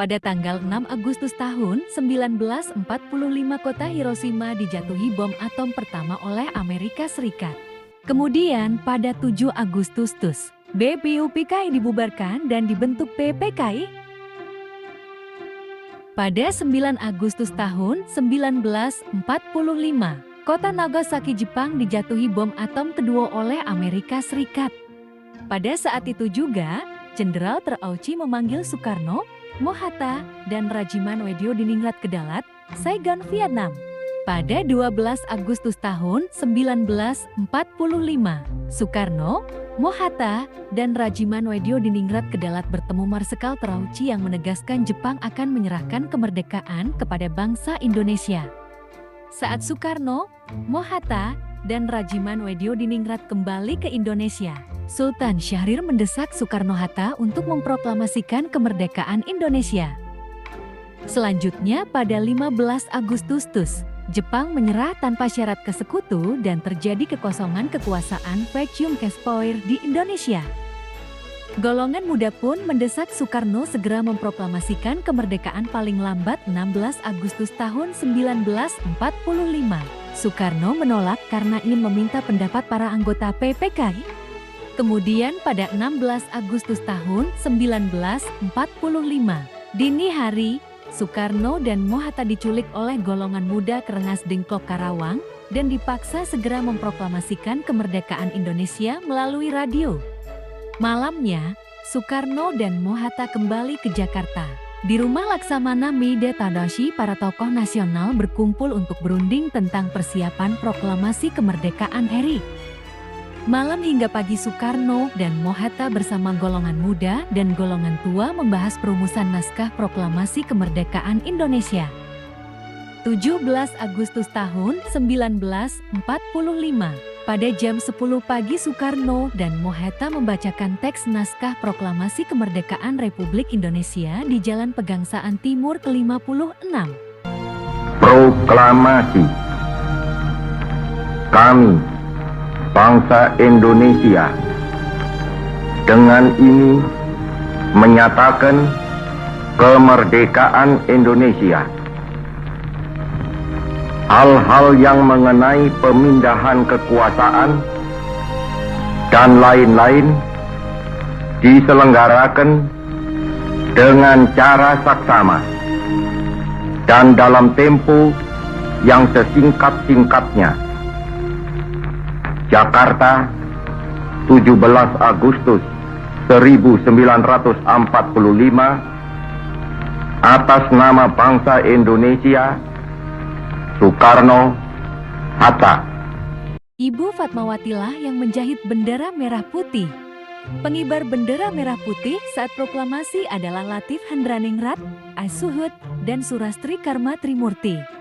Pada tanggal 6 Agustus tahun 1945 kota Hiroshima dijatuhi bom atom pertama oleh Amerika Serikat. Kemudian pada 7 Agustus BPUPKI dibubarkan dan dibentuk PPKI. Pada 9 Agustus tahun 1945, kota Nagasaki Jepang dijatuhi bom atom kedua oleh Amerika Serikat. Pada saat itu juga, Jenderal Terauchi memanggil Soekarno, Mohatta, dan Rajiman Weddiodiningrat ke Dalat, Saigon, Vietnam. Pada 12 Agustus tahun 1945, Soekarno, Mohatta, dan Rajiman Weddiodiningrat ke Dalat bertemu Marsekal Terauchi yang menegaskan Jepang akan menyerahkan kemerdekaan kepada bangsa Indonesia. Saat Soekarno, Mohatta, dan Rajiman Weddiodiningrat kembali ke Indonesia, Sultan Syahrir mendesak Soekarno-Hatta untuk memproklamasikan kemerdekaan Indonesia. Selanjutnya pada 15 Agustus Jepang menyerah tanpa syarat ke sekutu dan terjadi kekosongan kekuasaan vacuum cash power di Indonesia. Golongan muda pun mendesak Soekarno segera memproklamasikan kemerdekaan paling lambat 16 Agustus tahun 1945. Soekarno menolak karena ingin meminta pendapat para anggota PPKI. Kemudian pada 16 Agustus tahun 1945, dini hari, Soekarno dan Mohatta diculik oleh golongan muda Kerengas Dengklok Karawang dan dipaksa segera memproklamasikan kemerdekaan Indonesia melalui radio. Malamnya, Soekarno dan Mohatta kembali ke Jakarta. Di rumah Laksamana Mide Tadashi, para tokoh nasional berkumpul untuk berunding tentang persiapan proklamasi kemerdekaan RI. Malam hingga pagi Soekarno dan Mohatta bersama golongan muda dan golongan tua membahas perumusan naskah proklamasi kemerdekaan Indonesia. 17 Agustus tahun 1945, pada jam 10 pagi Soekarno dan Mohatta membacakan teks naskah proklamasi kemerdekaan Republik Indonesia di Jalan Pegangsaan Timur ke-56. Proklamasi. Kami, bangsa Indonesia, dengan ini menyatakan kemerdekaan Indonesia. Hal-hal yang mengenai pemindahan kekuasaan dan lain-lain diselenggarakan dengan cara saksama dan dalam tempo yang sesingkat-singkatnya. Jakarta, 17 Agustus 1945, atas nama bangsa Indonesia, Soekarno, Hatta. Ibu Fatmawatilah yang menjahit bendera merah putih. Pengibar bendera merah putih saat proklamasi adalah Latif Handraningrat, Asuhut, dan Surastri Karma Trimurti.